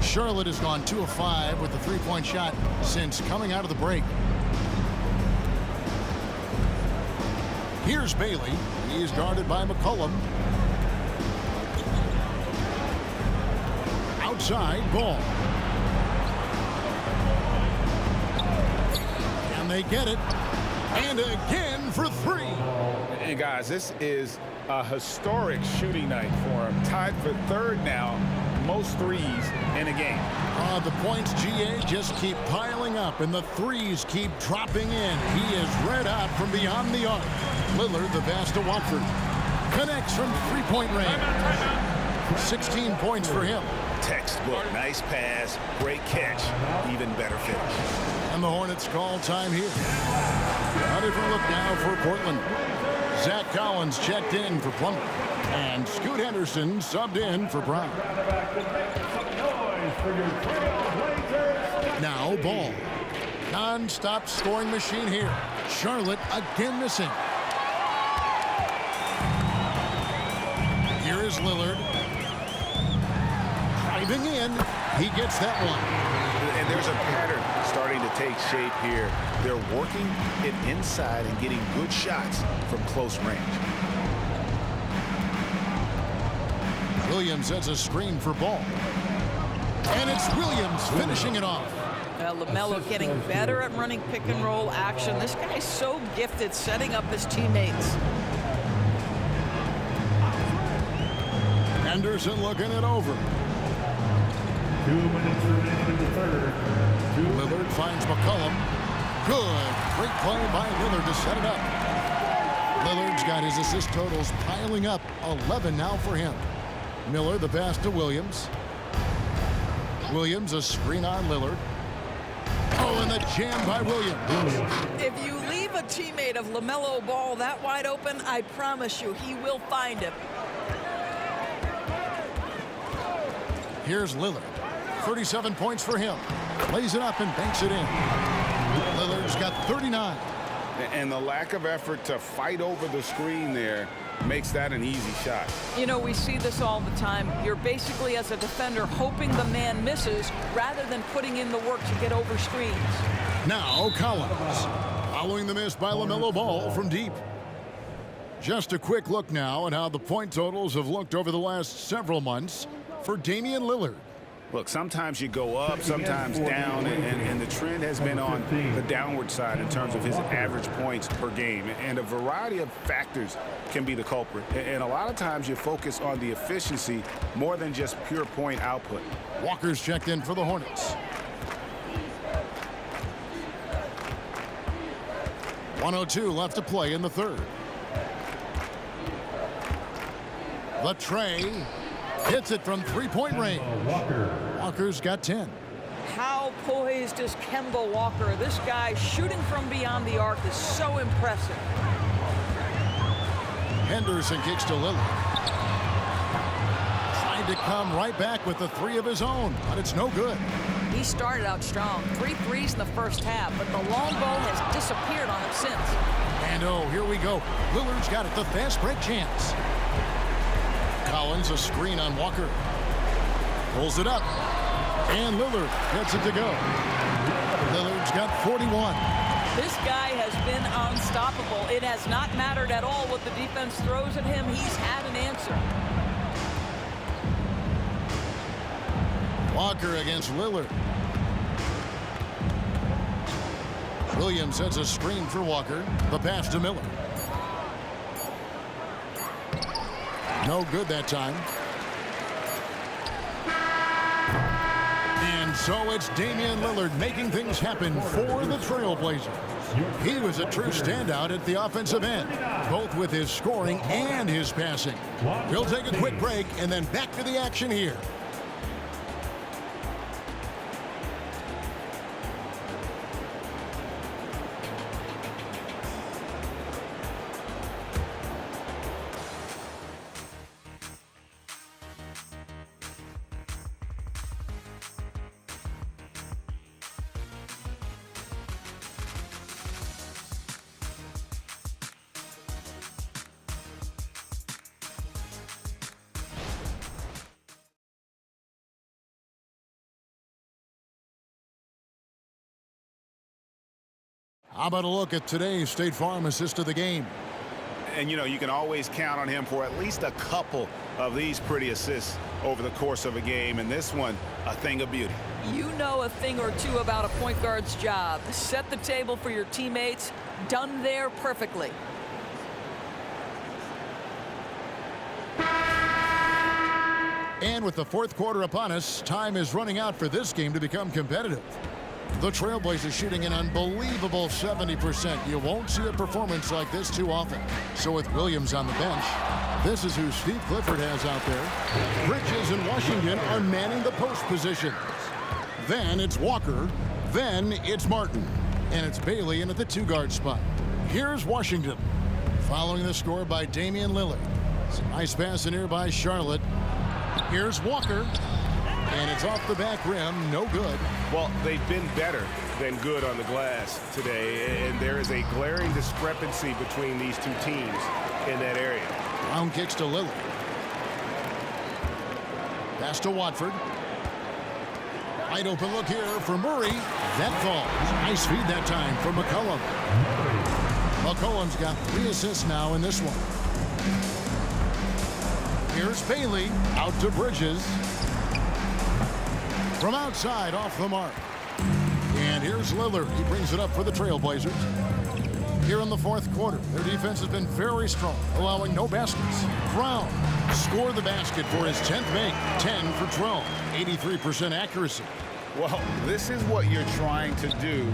Charlotte has gone 2 of 5 with the three-point shot since coming out of the break. Here's Bailey. He is guarded by McCollum. Outside, Ball. And they get it. And again for 3. And guys, this is a historic shooting night for him. Tied for 3rd now, most threes in a game. The points, GA, just keep piling up, and the threes keep dropping in. He is red hot from beyond the arc. Lillard, the pass to Watford. Connects from three-point range. 16 points for him. Textbook, nice pass, great catch, even better finish. And the Hornets call time here. A different look now for Portland. Zach Collins checked in for Plumlee. And Scoot Henderson subbed in for Brown. Now Ball. Non-stop scoring machine here. Charlotte again missing. Here is Lillard. Driving in. He gets that one. And there's a pattern starting to take shape here. They're working it inside and getting good shots from close range. Williams has a screen for Ball. And it's Williams finishing it off. LaMelo getting better at running pick and roll action. This guy's so gifted setting up his teammates. Henderson looking it over. 2 minutes remaining in the 3rd. Lillard finds McCollum. Good. Great play by Lillard to set it up. Lillard's got his assist totals piling up. 11 now for him. Miller the pass to Williams. Williams a screen on Lillard. Oh, and the jam by Williams. If you leave a teammate of LaMelo Ball that wide open, I promise you he will find him. Here's Lillard. 37 points for him. Lays it up and banks it in. Lillard's got 39. And the lack of effort to fight over the screen there makes that an easy shot. You know, we see this all the time. You're basically, as a defender, hoping the man misses rather than putting in the work to get over screens. Now Collins. Following the miss by LaMelo Ball from deep. Just a quick look now at how the point totals have looked over the last several months for Damian Lillard. Look, sometimes you go up, sometimes down, and the trend has been on the downward side in terms of his average points per game. And a variety of factors can be the culprit. And a lot of times you focus on the efficiency more than just pure point output. Walker's checked in for the Hornets. 1:02 left to play in the 3rd. The tray. Hits it from three-point range. Walker's got 10. How poised is Kemba Walker? This guy shooting from beyond the arc is so impressive. Henderson kicks to Lillard. Tried to come right back with the 3 of his own, but it's no good. He started out strong. 3 threes in the first half, but the long ball has disappeared on him since. And oh, here we go. Lillard's got it, the fast break chance. Collins, a screen on Walker. Pulls it up. And Lillard gets it to go. Lillard's got 41. This guy has been unstoppable. It has not mattered at all what the defense throws at him. He's had an answer. Walker against Lillard. Williams sets a screen for Walker. The pass to Miller. No good that time. And so it's Damian Lillard making things happen for the Trailblazers. He was a true standout at the offensive end, both with his scoring and his passing. We'll take a quick break and then back to the action here. How about a look at today's State Farm assist of the game? And, you know, you can always count on him for at least a couple of these pretty assists over the course of a game. And this one, a thing of beauty. You know a thing or two about a point guard's job. Set the table for your teammates. Done there perfectly. And with the fourth quarter upon us, time is running out for this game to become competitive. The Trailblazers shooting an unbelievable 70%. You won't see a performance like this too often. So with Williams on the bench, this is who Steve Clifford has out there. Bridges and Washington are manning the post position. Then it's Walker. Then it's Martin. And it's Bailey in at the two-guard spot. Here's Washington. Following the score by Damian Lillard. Some nice pass in here by Charlotte. Here's Walker. And it's off the back rim, no good. Well, they've been better than good on the glass today, and there is a glaring discrepancy between these two teams in that area. Brown kicks to Lillard. Pass to Watford. Wide open look here for Murray. That falls. Nice feed that time for McCollum. McCollum's got 3 assists now in this one. Here's Bailey out to Bridges. From outside, off the mark. And here's Lillard. He brings it up for the Trailblazers. Here in the fourth quarter, their defense has been very strong, allowing no baskets. Brown scored the basket for his 10th make, 10 for 12, 83% accuracy. Well, this is what you're trying to do.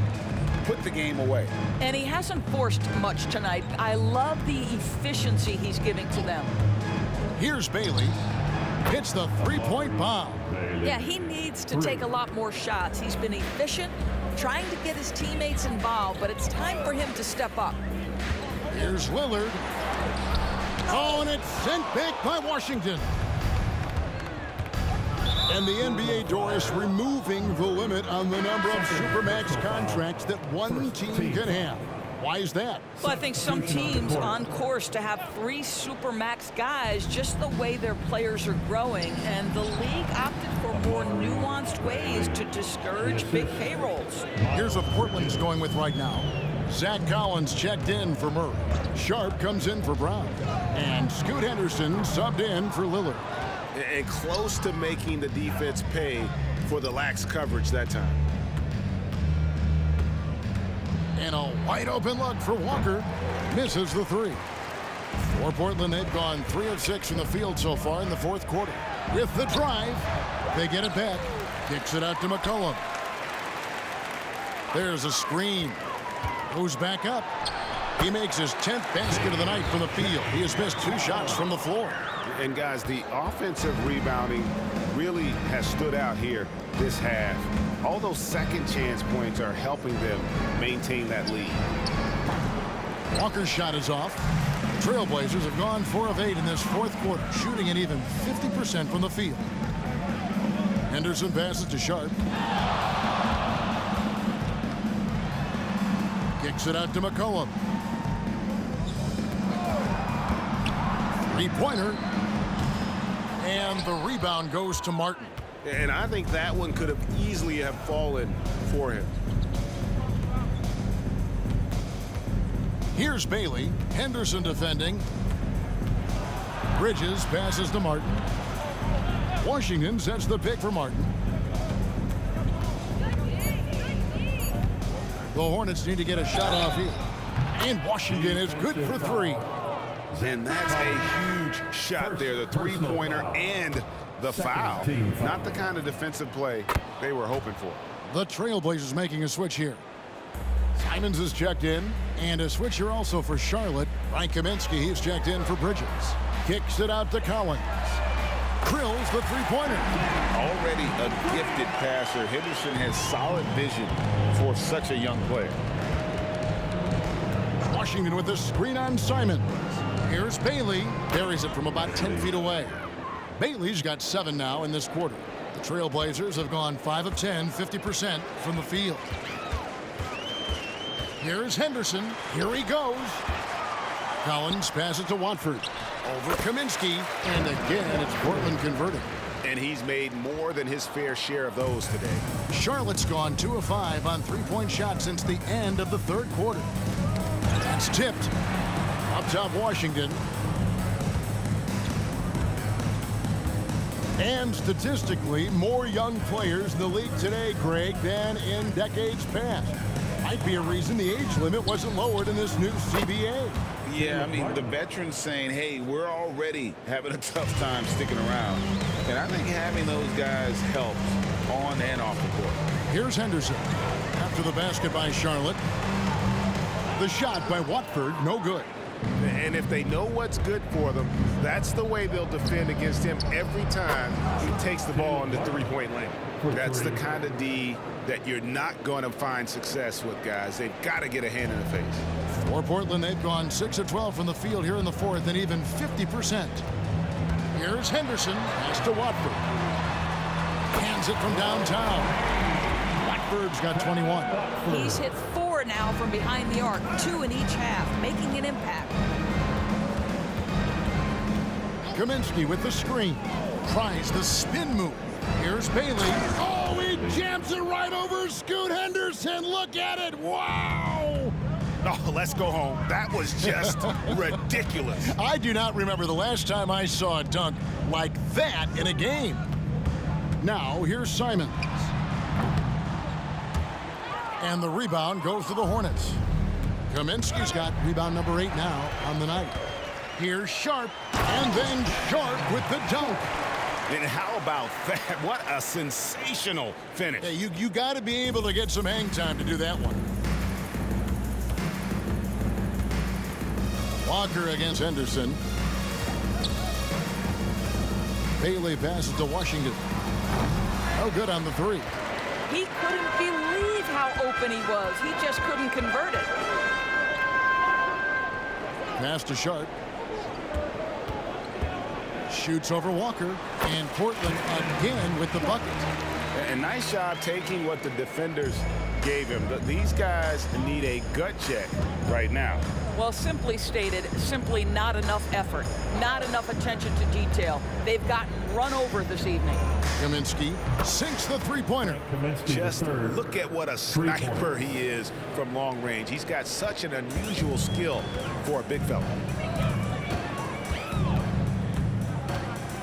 Put the game away. And he hasn't forced much tonight. I love the efficiency he's giving to them. Here's Bailey. Hits the three-point bomb. Yeah, he needs to take a lot more shots. He's been efficient, trying to get his teammates involved, but it's time for him to step up. Here's Lillard. Oh, and it's sent back by Washington. And the NBA, Doris, removing the limit on the number of Supermax contracts that one team can have. Why is that? Well, I think some teams on course to have 3 Supermax guys, just the way their players are growing, and the league opted for more nuanced ways to discourage big payrolls. Here's what Portland's going with right now. Zach Collins checked in for Murray. Sharp comes in for Brown. And Scoot Henderson subbed in for Lillard. And close to making the defense pay for the lax coverage that time. And a wide open look for Walker. Misses the 3. For Portland, they've gone 3 of 6 from the field so far in the fourth quarter. With the drive, they get it back. Kicks it out to McCollum. There's a screen. Goes back up. He makes his 10th basket of the night from the field. He has missed 2 shots from the floor. And guys, the offensive rebounding really has stood out here this half. All those second chance points are helping them maintain that lead. Walker's shot is off. Trailblazers have gone 4 of 8 in this fourth quarter, shooting at even 50% from the field. Henderson passes to Sharp. Kicks it out to McCollum. 3-pointer. And the rebound goes to Martin. And I think that one could have easily have fallen for him. Here's Bailey. Henderson defending. Bridges passes to Martin. Washington sets the pick for Martin. The Hornets need to get a shot off here. And Washington is good for three. And that's a huge shot there. The three-pointer and the foul. Not the kind of defensive play they were hoping for. The Trailblazers making a switch here. Simons is checked in. And a switch here also for Charlotte. Ryan Kaminsky, he's checked in for Bridges. Kicks it out to Collins. Drills the three-pointer. Already a gifted passer, Henderson has solid vision for such a young player. Washington with the screen on Simons. Here's Bailey. Buries it from about 10 feet away. Bailey's got 7 now in this quarter. The Trailblazers have gone 5 of 10, 50% from the field. Here's Henderson. Here he goes. Collins passes to Watford. Over Kaminsky. And again, it's Portland converting. And he's made more than his fair share of those today. Charlotte's gone 2 of 5 on three-point shots since the end of the third quarter. It's tipped. Up top, Washington. And statistically, more young players in the league today, Greg, than in decades past. Might be a reason the age limit wasn't lowered in this new CBA. Yeah, I mean, the veterans saying, hey, we're already having a tough time sticking around. And I think having those guys helps on and off the court. Here's Henderson. After the basket by Charlotte. The shot by Watford, no good. And if they know what's good for them, that's the way they'll defend against him every time he takes the ball in the three-point lane. That's the kind of D that you're not going to find success with, guys. They've got to get a hand in the face. For Portland, they've gone 6 of 12 from the field here in the fourth and even 50%. Here's Henderson. Pass to Watford. Hands it from downtown. Watford's got 21. He's hit 4 now from behind the arc, 2 in each half, making an impact. Kaminsky with the screen. Tries the spin move. Here's Bailey. Oh, he jams it right over Scoot Henderson. Look at it. Wow. Oh, let's go home. That was just ridiculous. I do not remember the last time I saw a dunk like that in a game. Now, here's Simons. And the rebound goes to the Hornets. Kaminsky's got rebound number 8 now on the night. Here's Sharp, and then Sharp with the dunk. And how about that? What a sensational finish. Hey, you got to be able to get some hang time to do that one. Walker against Henderson. Bailey passes to Washington. No good on the 3. He couldn't believe how open he was. He just couldn't convert it. Pass to Sharp. Shoots over Walker. And Portland again with the bucket. A nice job taking what the defenders gave him. These guys need a gut check right now. Well, simply stated, simply not enough effort, not enough attention to detail. They've gotten run over this evening. Kaminsky sinks the three-pointer. Just look at what a sniper he is from long range. He's got such an unusual skill for a big fella.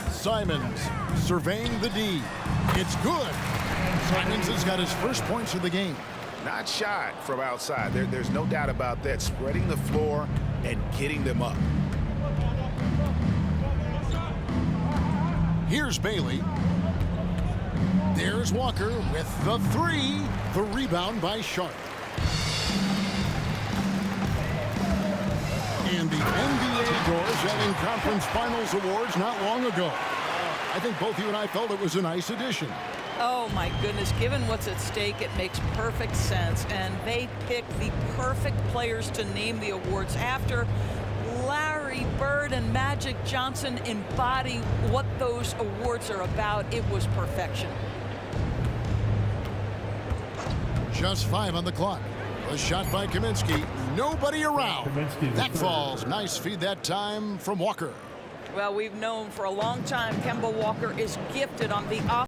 Simons surveying the D. It's good. Simons has got his first points of the game. Not shot from outside. There's no doubt about that. Spreading the floor and getting them up. Here's Bailey. There's Walker with the 3. The rebound by Sharp. And the NBA Doors having conference finals awards not long ago. I think both you and I felt it was a nice addition. Oh my goodness, given what's at stake, it makes perfect sense. And they picked the perfect players to name the awards after. Larry Bird and Magic Johnson embody what those awards are about. It was perfection. Just 5 on the clock. A shot by Kaminsky. Nobody around. That falls. Nice feed that time from Walker. Well, we've known for a long time Kemba Walker is gifted on the